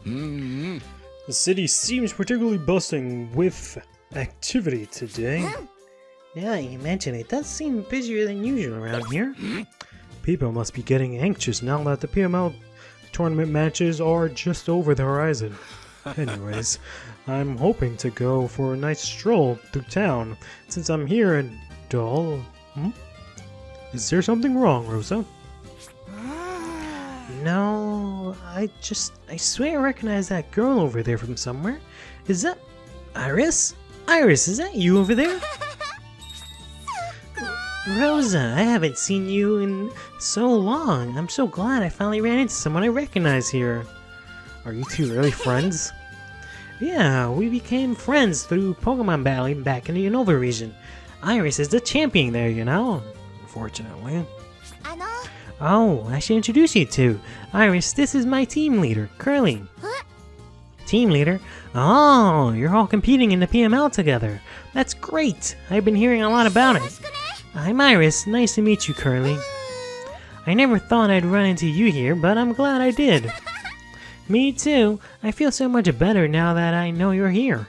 The city seems particularly bustling with activity today. Yeah, you mention it. Does seem busier than usual around here. People must be getting anxious now that the PML tournament matches are just over the horizon. Anyways, I'm hoping to go for a nice stroll through town since I'm here and dull. Is there something wrong, Rosa? No, I swear I recognize that girl over there from somewhere. Is that Iris? Iris, is that you over there? Rosa, I haven't seen you in so long. I'm so glad I finally ran into someone I recognize here. Are you two really friends? Yeah, we became friends through Pokemon battling back in the Unova region. Iris is the champion there, you know. Unfortunately. Oh, I should introduce you to. Iris, this is my team leader, Curly. Team leader? Oh, you're all competing in the PML together. That's great. I've been hearing a lot about it. I'm Iris. Nice to meet you, Curly. I never thought I'd run into you here, but I'm glad I did. Me too. I feel so much better now that I know you're here.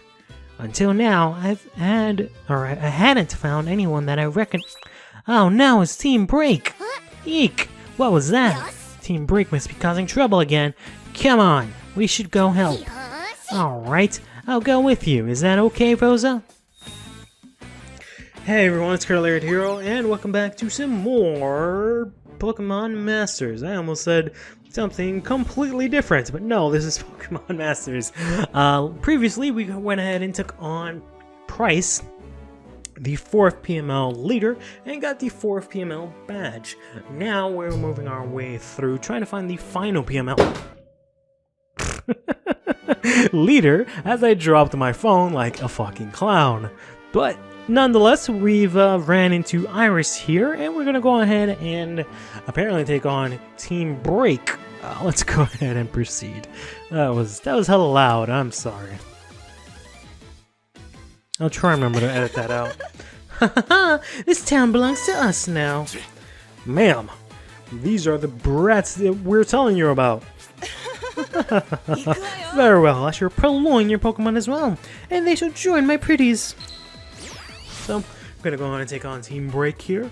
Until now, I hadn't found anyone that I reckon. Oh no, it's Team Break. Eek! What was that? Team Break must be causing trouble again. Come on, we should go help. Alright, I'll go with you. Is that okay, Rosa? Hey everyone, it's CurlyHairedHero, and welcome back to some more Pokemon Masters. I almost said something completely different, but no, this is Pokemon Masters. Previously, we went ahead and took on Price, the 4th PML leader, and got the 4th PML badge. Now we're moving our way through trying to find the final PML leader as I dropped my phone like a fucking clown. But nonetheless, we've ran into Iris here, and we're gonna go ahead and apparently take on Team Break. Let's go ahead and proceed. That was hella loud. I'm sorry. I'll try and remember to edit that out. This town belongs to us now. Ma'am, these are the brats that we're telling you about. Very well, I shall prolong your Pokemon as well, and they shall join my pretties. So, I'm gonna go on and take on Team Break here.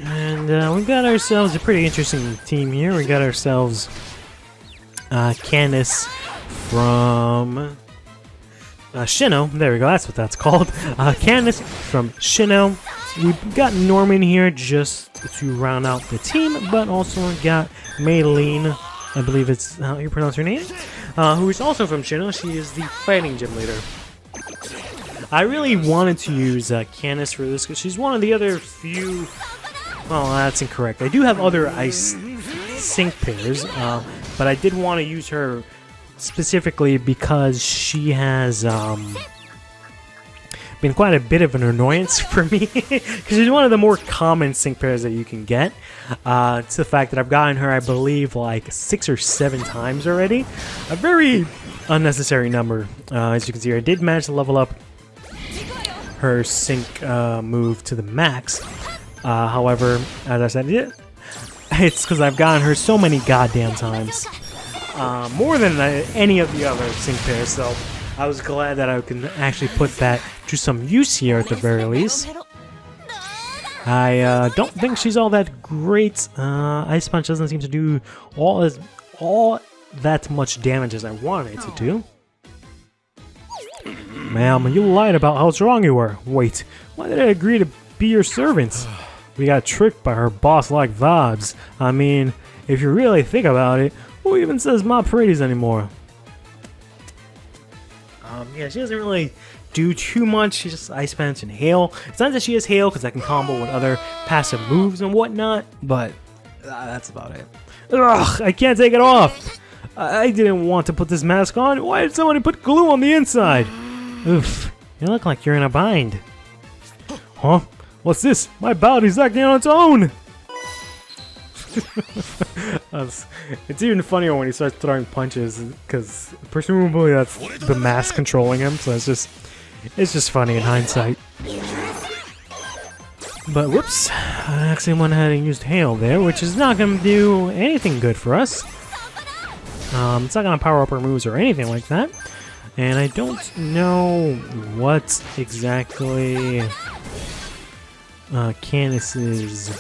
And we've got ourselves a pretty interesting team here. We got ourselves Candace from Sinnoh. There we go, that's what that's called. Candace from Sinnoh. We've got Norman here just to round out the team, but also got Maylene, I believe it's how you pronounce her name, who is also from Sinnoh. She is the fighting gym leader. I really wanted to use Candace for this because she's one of the other few. Well, that's incorrect. I do have other ice sync pairs, but I did want to use her specifically because she has been quite a bit of an annoyance for me because she's one of the more common sync pairs that you can get. It's the fact that I've gotten her, I believe, like 6 or 7 times already. A very unnecessary number. As you can see, I did manage to level up her sync move to the max. However, as I said, it's because I've gotten her so many goddamn times. More than any of the other sync pairs, so I was glad that I can actually put that to some use here at the very least. I don't think she's all that great. Ice Punch doesn't seem to do all that much damage as I wanted it to do. Ma'am, you lied about how strong you were. Wait, why did I agree to be your servant? We got tricked by her boss-like vibes. I mean, if you really think about it, who even says my pretties anymore? Yeah, she doesn't really do too much. She just Ice Punch and Hail. It's not that she has Hail, because I can combo with other passive moves and whatnot, but that's about it. Ugh, I can't take it off. I didn't want to put this mask on. Why did somebody put glue on the inside? Oof, you look like you're in a bind. Huh? What's this? My body's acting on its own! It's even funnier when he starts throwing punches, because presumably that's the mask controlling him, so it's just funny in hindsight. But whoops, I actually went ahead and used Hail there, which is not going to do anything good for us. It's not going to power up our moves or anything like that. And I don't know what exactly Candace's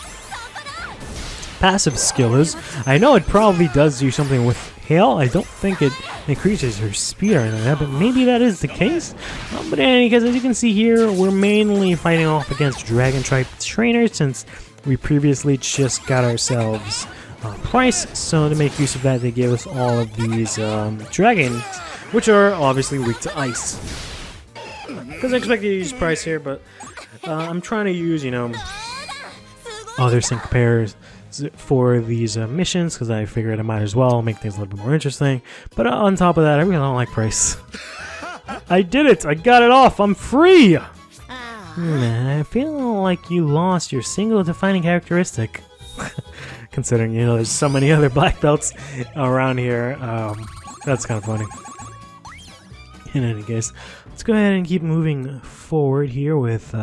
passive skill is. I know it probably does do something with Hail. I don't think it increases her speed or anything like that, but maybe that is the case. But in any case, as you can see here, we're mainly fighting off against Dragon Type trainers since we previously just got ourselves Price. So to make use of that, they gave us all of these dragons, which are obviously weak to ice. Because I expected to use Price here, but I'm trying to use, you know, other sync pairs for these missions, because I figured I might as well make things a little bit more interesting. But on top of that, I really don't like Price. I did it! I got it off! I'm free! I feel like you lost your single defining characteristic. Considering, you know, there's so many other black belts around here. That's kind of funny. In any case, let's go ahead and keep moving forward here with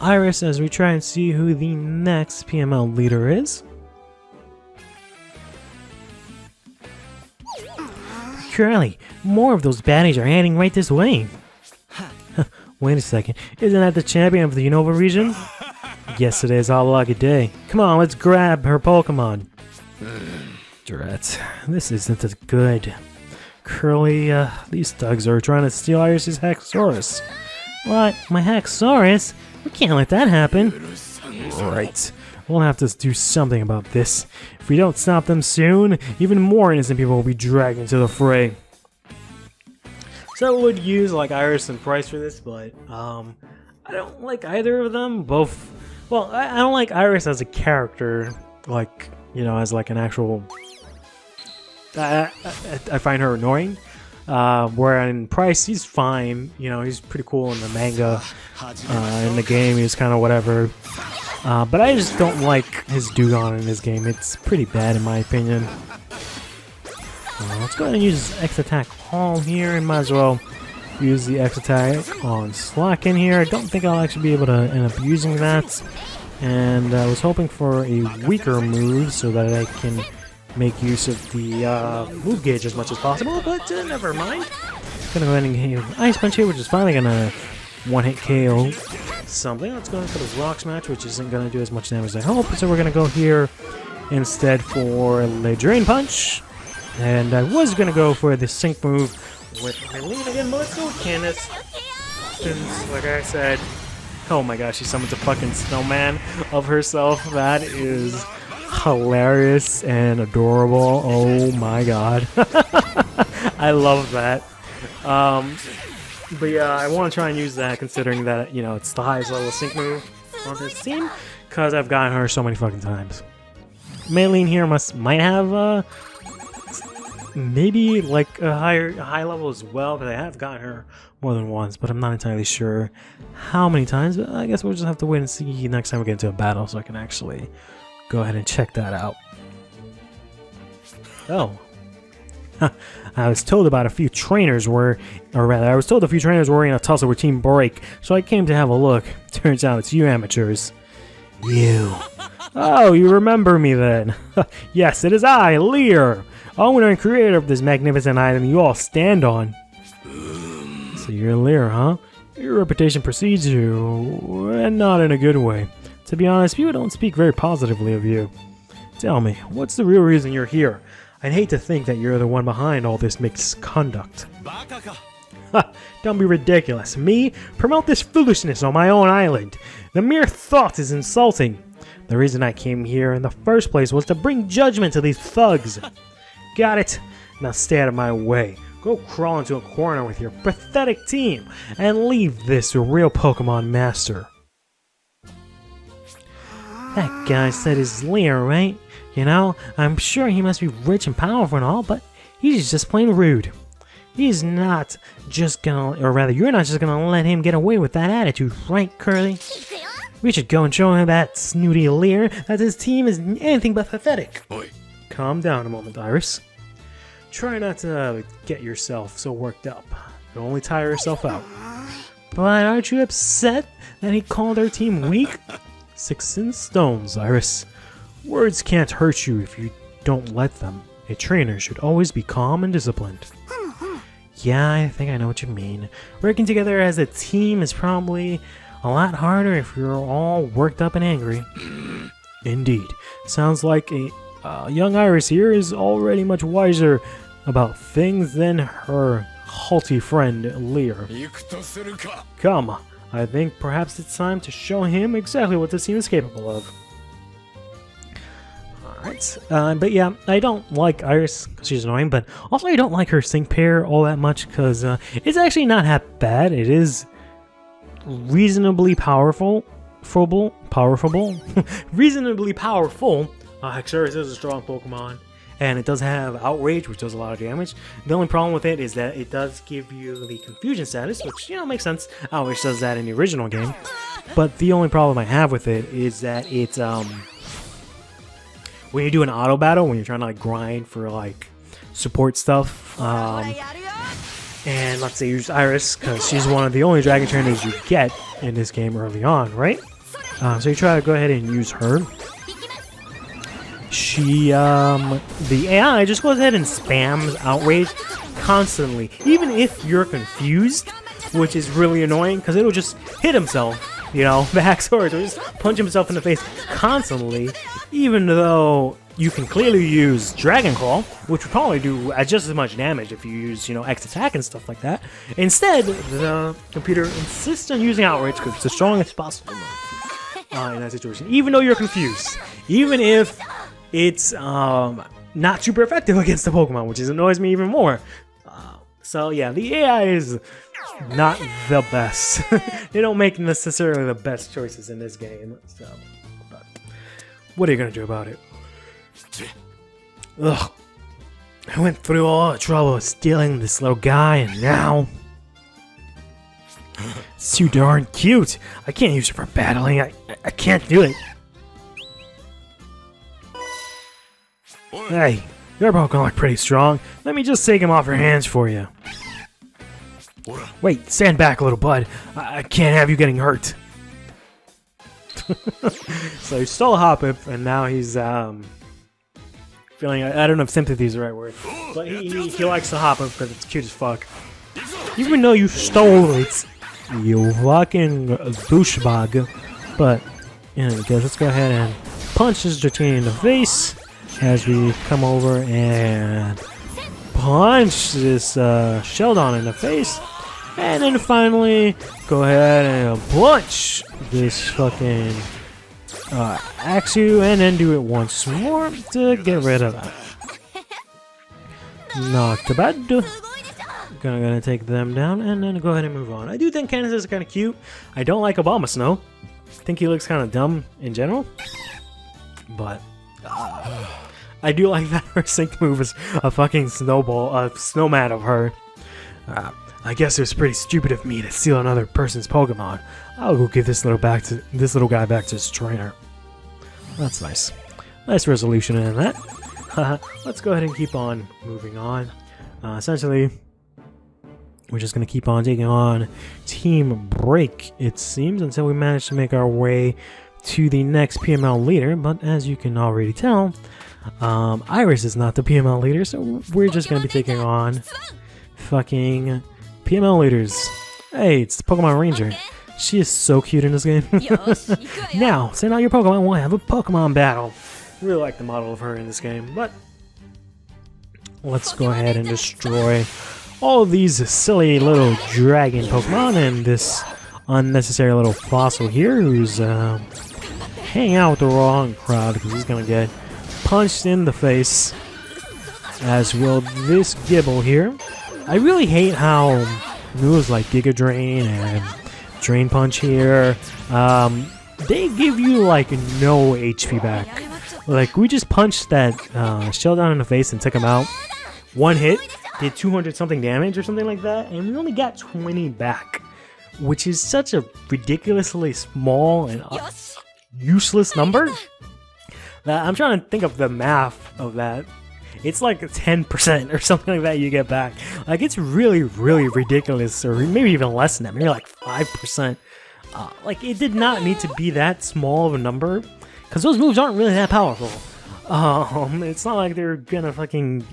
Iris as we try and see who the next PML leader is. Curly, more of those baddies are heading right this way. Wait a second, isn't that the champion of the Unova region? Yes it is, all lucky day. Come on, let's grab her Pokemon. Drat, this isn't as good. Curly, these thugs are trying to steal Iris's Haxorus. What? My Haxorus? We can't let that happen. Right. We'll have to do something about this. If we don't stop them soon, even more innocent people will be dragged into the fray. So I would use like Iris and Price for this, but I don't like either of them. Both. Well, I don't like Iris as a character, like, you know, as like an actual. I find her annoying. Where in Price, he's fine. You know, he's pretty cool in the manga. In the game, he's kind of whatever. But I just don't like his Dugong in this game. It's pretty bad in my opinion. Let's go ahead and use X Attack Hall here, and might as well use the X Attack on Slack in here. I don't think I'll actually be able to end up using that. And I was hoping for a weaker move so that I can make use of the move gauge as much as possible, but never mind. Gonna go ahead and hit Ice Punch here, which is finally gonna one-hit KO something. Let's go in for the Rock Smash, which isn't gonna do as much damage as I hope, so we're gonna go here instead for Le Drain Punch. And I was gonna go for the Sync move with Eileen again, but let's go with Candace. Since, like I said, oh my gosh, she summons a fucking snowman of herself. That is hilarious and adorable. Oh my god. I love that. But yeah, I want to try and use that considering that, you know, it's the highest level sync move on this team, because I've gotten her so many fucking times. Maylene here might have maybe like a high level as well, but I have gotten her more than once, but I'm not entirely sure how many times. But I guess we'll just have to wait and see next time we get into a battle so I can actually go ahead and check that out. Oh. I was told a few trainers were in a tussle with Team Break, so I came to have a look. Turns out it's you amateurs. You. Oh, you remember me then. Yes, it is I, Lear, owner and creator of this magnificent item you all stand on. So you're Lear, huh? Your reputation precedes you, and not in a good way. To be honest, people don't speak very positively of you. Tell me, what's the real reason you're here? I'd hate to think that you're the one behind all this misconduct. Ha! Don't be ridiculous. Me? Promote this foolishness on my own island. The mere thought is insulting. The reason I came here in the first place was to bring judgment to these thugs. Got it? Now stay out of my way. Go crawl into a corner with your pathetic team and leave this real Pokemon master. That guy said he's Lear, right? You know, I'm sure he must be rich and powerful and all, but he's just plain rude. He's not just gonna, or rather, you're not just gonna let him get away with that attitude, right, Curly? We should go and show him that snooty Lear that his team is anything but pathetic. Oi. Calm down a moment, Iris. Try not to get yourself so worked up. You'll only tire yourself out. But aren't you upset that he called our team weak? Sticks and stones, Iris. Words can't hurt you if you don't let them. A trainer should always be calm and disciplined. Yeah, I think I know what you mean. Working together as a team is probably a lot harder if you're all worked up and angry. Indeed. Sounds like a young Iris here is already much wiser about things than her haughty friend Lear. Come, I think perhaps it's time to show him exactly what this team is capable of. Alright, but yeah, I don't like Iris because she's annoying, but also I don't like her sync pair all that much because it's actually not that bad. It is reasonably powerful. Reasonably powerful. Xerxes is a strong Pokemon, and it does have Outrage, which does a lot of damage. The only problem with it is that it does give you the Confusion status, which, you know, makes sense. Outrage does that in the original game. But the only problem I have with it is that it's, when you do an auto battle, when you're trying to, like, grind for, like, support stuff, and let's say you use Iris, because she's one of the only Dragon Trainers you get in this game early on, right? So you try to go ahead and use her. She, the AI just goes ahead and spams Outrage constantly, even if you're confused, which is really annoying, because it'll just hit himself, you know, back swords, or just punch himself in the face constantly, even though you can clearly use Dragon Claw, which would probably do just as much damage if you use, you know, X attack and stuff like that. Instead, the computer insists on using Outrage because it's the strongest possible move in that situation, even though you're confused, even if it's not super effective against the Pokemon, which annoys me even more. So yeah, the AI is not the best. They don't make necessarily the best choices in this game. So, but what are you gonna do about it? Ugh. I went through all the trouble of stealing this little guy, and now it's too darn cute. I can't use it for battling. I can't do it. Hey, your Pokemon look pretty strong. Let me just take him off your hands for you. Wait, stand back, little bud. I can't have you getting hurt. So he stole Hoppip, and now he's feeling, I don't know if sympathy is the right word, but he likes the Hoppip because it's cute as fuck. Even though you stole it, you fucking douchebag. But, anyways, let's go ahead and punch this Dratini in the face as we come over and punch this Sheldon in the face. And then finally, go ahead and punch this fucking Axew, and then do it once more to get rid of that. Not too bad. Gonna take them down and then go ahead and move on. I do think Candace is kind of cute. I don't like Obama Snow. I think he looks kind of dumb in general. But I do like that her sync move is a fucking snowball, a snowman of her. I guess it was pretty stupid of me to steal another person's Pokemon. I'll go give this little guy back to his trainer. That's nice. Nice resolution in that. Let's go ahead and keep on moving on. Essentially, we're just going to keep on taking on Team Break, it seems, until we manage to make our way to the next PML leader. But as you can already tell, Iris is not the PML leader, so we're just going to be taking on fucking PML leaders. Hey, it's the Pokemon Ranger. She is so cute in this game. Now, send out your Pokemon, we'll have a Pokemon battle. Really like the model of her in this game, but let's go ahead and destroy all of these silly little dragon Pokemon and this unnecessary little fossil here who's hanging out with the wrong crowd because he's gonna get punched in the face, as will this Gibble here. I really hate how moves like Giga Drain and Drain Punch here, they give you like no HP back. Like, we just punched that Sheldon in the face and took him out. One hit did 200 something damage or something like that, and we only got 20 back, which is such a ridiculously small and useless number that I'm trying to think of the math of that. It's like 10% or something like that you get back. Like, it's really, really ridiculous, or maybe even less than that, maybe like 5% Like, it did not need to be that small of a number, because those moves aren't really that powerful. It's not like they're gonna fucking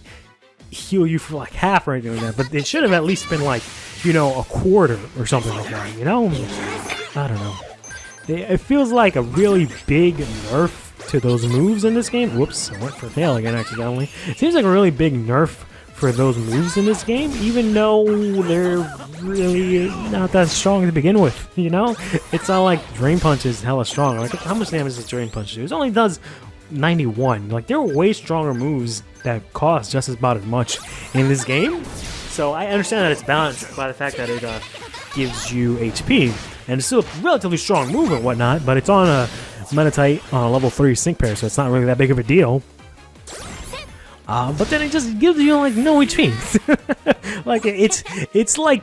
heal you for like half or anything like that, but it should have at least been like, you know, a quarter or something like that, you know? I don't know. It feels like a really big nerf to those moves in this game. Whoops, I went for fail again accidentally. It seems like a really big nerf for those moves in this game, even though they're really not that strong to begin with, you know? It's not like Drain Punch is hella strong. Like, how much damage does Drain Punch do? It only does 91. Like, there are way stronger moves that cost just about as much in this game. So I understand that it's balanced by the fact that it gives you HP. And it's still a relatively strong move and whatnot, but it's on a Meditite on a level 3 sync pair, so it's not really that big of a deal. But then it just gives you like no HP. Like it's like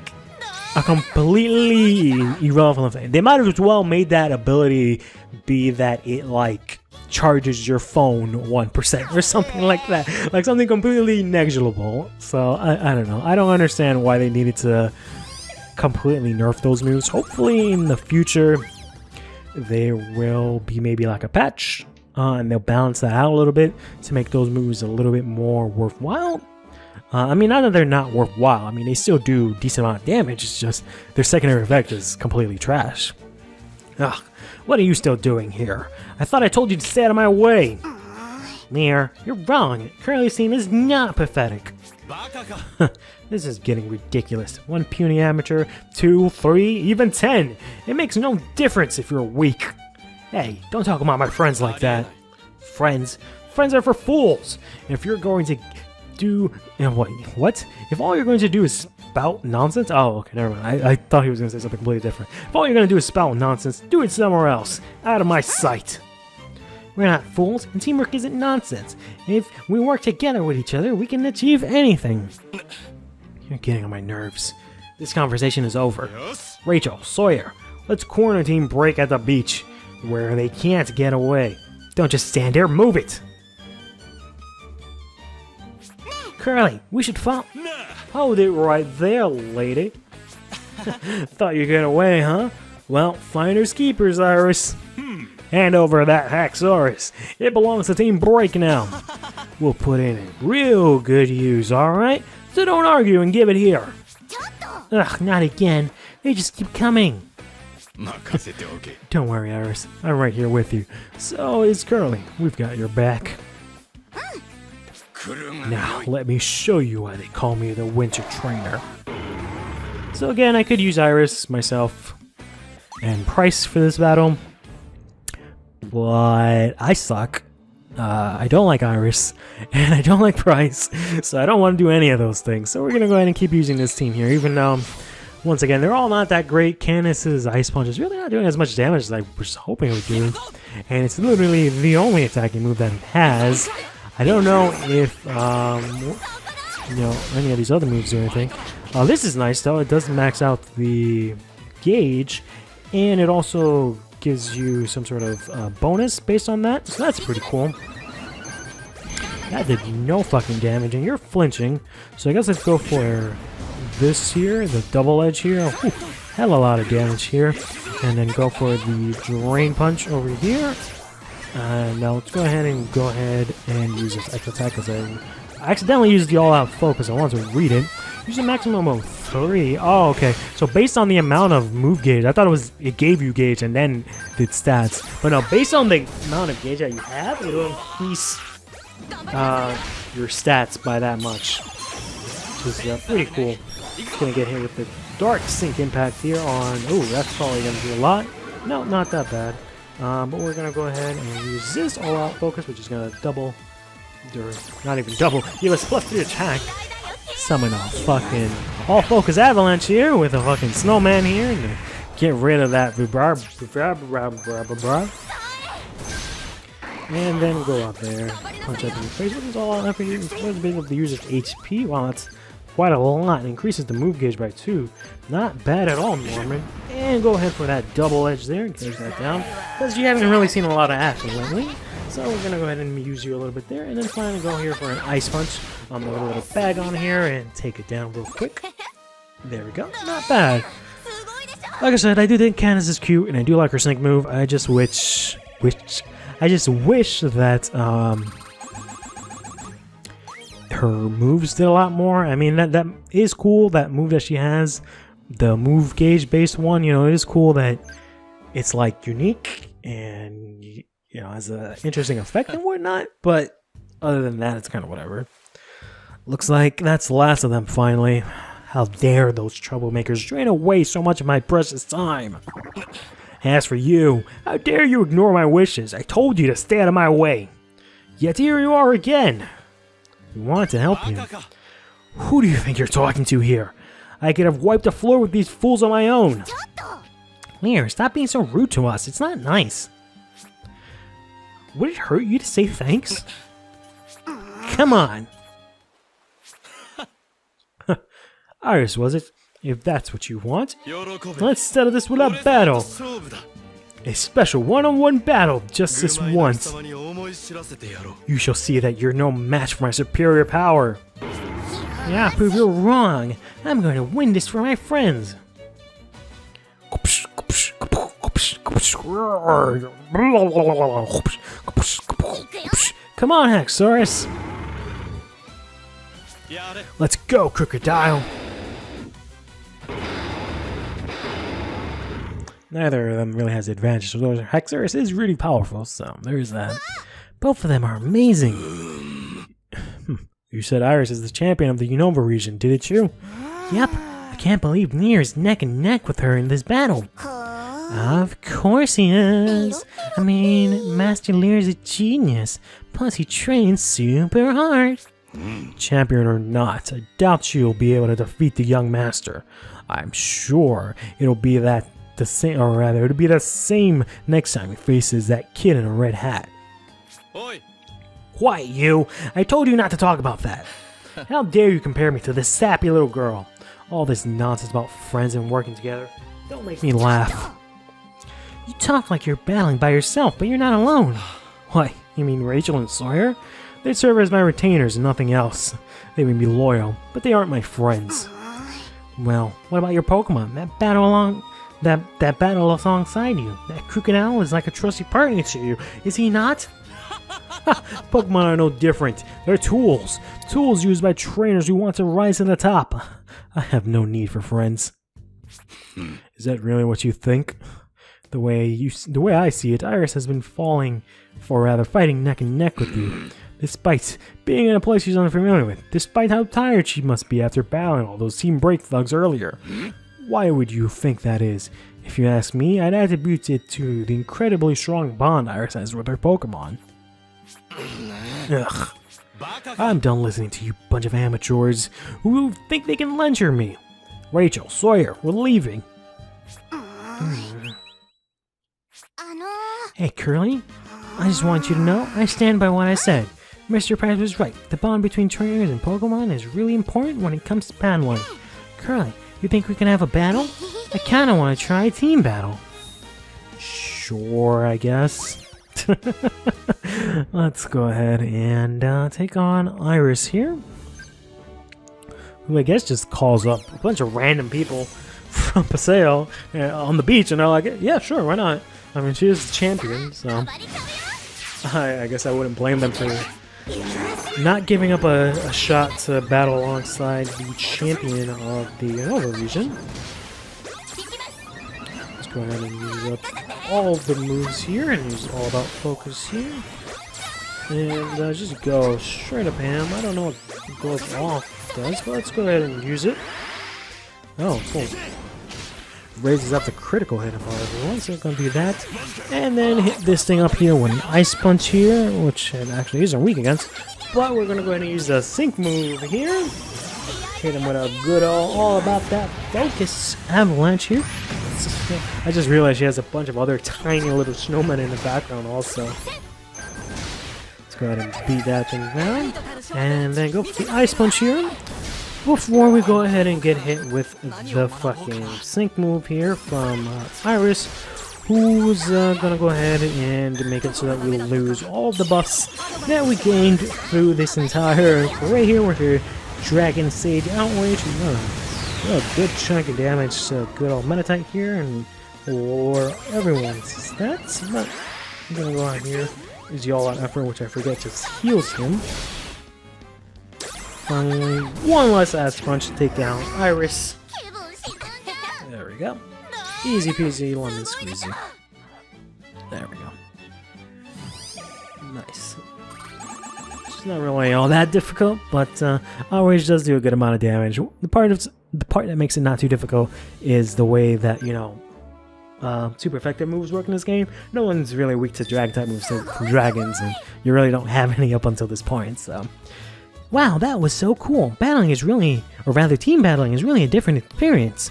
a completely irrelevant thing. They might as well made that ability be that it like charges your phone 1% or something like that. Like something completely negligible. So I don't know. I don't understand why they needed to completely nerf those moves. Hopefully in the future there will be maybe like a patch and they'll balance that out a little bit to make those moves a little bit more worthwhile. I mean, not that they're not worthwhile. I mean, they still do decent amount of damage. It's just their secondary effect is completely trash. Ugh, what are you still doing here? I thought I told you to stay out of my way. Mir, you're wrong. Curly's team is not pathetic. This is getting ridiculous. 1 puny amateur, 2, 3, even 10. It makes no difference if you're weak. Hey, don't talk about my friends like that. Friends? Friends are for fools. If you're going to do... What? If all you're going to do is spout nonsense? Oh, okay, never mind. I thought he was going to say something completely different. If all you're going to do is spout nonsense, do it somewhere else. Out of my sight. We're not fools, and teamwork isn't nonsense. If we work together with each other, we can achieve anything. You're getting on my nerves. This conversation is over. Rachel, Sawyer, let's corner team break at the beach, where they can't get away. Don't just stand there, move it! Curly, we should follow. Hold it right there, lady. Thought you'd get away, huh? Well, finders keepers, Iris. Hand over that Haxorus. It belongs to Team Break now. We'll put it in real good use, alright? So don't argue and give it here. Ugh, not again. They just keep coming. Don't worry, Iris. I'm right here with you. So is Curly. We've got your back. Now, let me show you why they call me the Winter Trainer. So again, I could use Iris myself and Price for this battle. But I suck. I don't like Iris, and I don't like Price, so I don't want to do any of those things. So we're going to go ahead and keep using this team here, even though, once again, they're all not that great. Candace's Ice Punch is really not doing as much damage as I was hoping it would do, and it's literally the only attacking move that it has. I don't know if, you know, any of these other moves do anything. This is nice, though. It does max out the gauge, and it also gives you some sort of bonus based on that, so that's pretty cool. That did no fucking damage, and you're flinching, so I guess let's go for this here, the double edge here. Whew, hell a lot of damage here, and then go for the Drain Punch over here. Now let's go ahead and use this extra attack because I accidentally used the all-out focus. I wanted to read it. Use a maximum of 3. Oh, okay. So based on the amount of move gauge, I thought it gave you gauge and then did stats. But no, based on the amount of gauge that you have, it'll increase your stats by that much. Which is pretty cool. Gonna get hit with the Dark Sync Impact here on... Oh, that's probably gonna do a lot. No, not that bad. But we're gonna go ahead and use this all-out focus, which is gonna double... Or not even double. Give us +3 attack. Summon a fucking all-focus avalanche here with a fucking snowman here and get rid of that and then go up there, punch up in the face. What is all out after you being able to use its HP? Wow, that's quite a lot. It increases the move gauge by 2. Not bad at all, Norman. And go ahead for that double edge there and close that down. Because you haven't really seen a lot of action lately. So we're gonna go ahead and use you a little bit there, and then finally go here for an Ice Punch on the little bag on here and take it down real quick. There we go. Not bad. Like I said, I do think Candace is cute, and I do like her sync move. I just wish that her moves did a lot more. I mean, that is cool. That move that she has, the move gauge based one, you know, it is cool that it's like unique and you know has an interesting effect and whatnot. But other than that, it's kind of whatever. Looks like that's the last of them finally. How dare those troublemakers drain away so much of my precious time. As for you, how dare you ignore my wishes? I told you to stay out of my way. Yet here you are again. We wanted to help you. Who do you think you're talking to here? I could have wiped the floor with these fools on my own. Here, stop being so rude to us. It's not nice. Would it hurt you to say thanks? Come on. Iris, was it? If that's what you want, let's settle this with a battle. A special one-on-one battle, just this once. You shall see that you're no match for my superior power. Yeah, prove you're wrong. I'm going to win this for my friends. Come on, Haxorus. Let's go, Crocodile. Neither of them really has the advantage. So Haxorus is really powerful, so there's that. Both of them are amazing. You said Iris is the champion of the Unova region, didn't you? Yep. I can't believe Nier is neck and neck with her in this battle. Of course he is. I mean, Master Lear is a genius. Plus he trains super hard. Champion or not, I doubt she'll be able to defeat the young master. I'm sure it'll be the same next time he faces that kid in a red hat. Oi. Quiet, you! I told you not to talk about that. How dare you compare me to this sappy little girl? All this nonsense about friends and working together. Don't make me laugh. You talk like you're battling by yourself, but you're not alone. What, you mean Rachel and Sawyer? They serve as my retainers and nothing else. They may be loyal, but they aren't my friends. Well, what about your Pokemon? That battle alongside you. That Crocodile is like a trusty partner to you, is he not? Pokemon are no different. They're tools. Tools used by trainers who want to rise to the top. I have no need for friends. Is that really what you think? The way I see it, Iris has been fighting neck and neck with you. Despite being in a place she's unfamiliar with, despite how tired she must be after battling all those Team Break thugs earlier. Why would you think that is? If you ask me, I'd attribute it to the incredibly strong bond Iris has with her Pokemon. Ugh. I'm done listening to you bunch of amateurs who think they can lecture me. Rachel, Sawyer, we're leaving. Hey, Curly. I just want you to know, I stand by what I said. Mr. Pratt was right. The bond between trainers and Pokemon is really important when it comes to battling. Curly, you think we can have a battle? I kinda want to try a team battle. Sure, I guess. Let's go ahead and take on Iris here. Who I guess just calls up a bunch of random people from Paseo on the beach, and they're like, yeah, sure, why not? I mean, she is the champion, so I guess I wouldn't blame them for not giving up a shot to battle alongside the champion of the Unova region. Let's go ahead and use up all of the moves here and use All About Focus here. And just go straight up him. I don't know what Glove Off does, but let's go ahead and use it. Oh, cool. Raises up the critical hit of everyone, so it's going to do that. And then hit this thing up here with an Ice Punch here, which it actually isn't weak against. But we're going to go ahead and use the Sync move here. Hit him with a good all about that Focus Avalanche here. I just realized she has a bunch of other tiny little snowmen in the background also. Let's go ahead and beat that thing down. And then go for the Ice Punch here. Before we go ahead and get hit with the fucking Sync move here from Iris, who's gonna go ahead and make it so that we lose all of the buffs that we gained through this entire right here with her Dragon Sage Outrage. A good chunk of damage, so good old Meditite here, and lower everyone's stats. But I'm gonna go out here, use the all-out effort, which I forget just heals him. Finally, one less ass punch to take down Iris. There we go. Easy peasy, lemon squeezy. There we go. Nice. It's not really all that difficult, but Iris does do a good amount of damage. The part that makes it not too difficult is the way that, you know, super effective moves work in this game. No one's really weak to drag type moves from dragons, and you really don't have any up until this point, so. Wow, that was so cool. Battling is really, or rather team battling is really a different experience.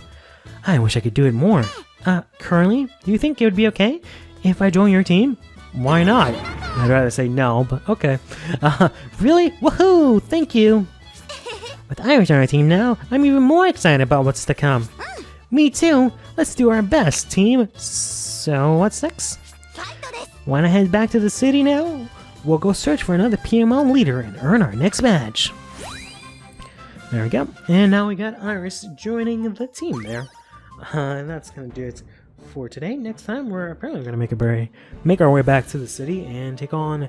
I wish I could do it more. Curly, do you think it would be okay if I join your team? Why not? I'd rather say no, but okay. Really? Woohoo! Thank you! With Irish on our team now, I'm even more excited about what's to come. Me too! Let's do our best, team! So, what's next? Wanna head back to the city now? We'll go search for another PML leader and earn our next badge. There we go. And now we got Iris joining the team there. And that's gonna do it for today. Next time, we're apparently gonna make our way back to the city and take on,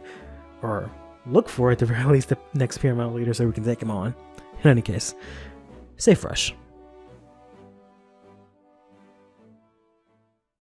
or look for at the very least, the next PML leader so we can take him on. In any case, stay fresh.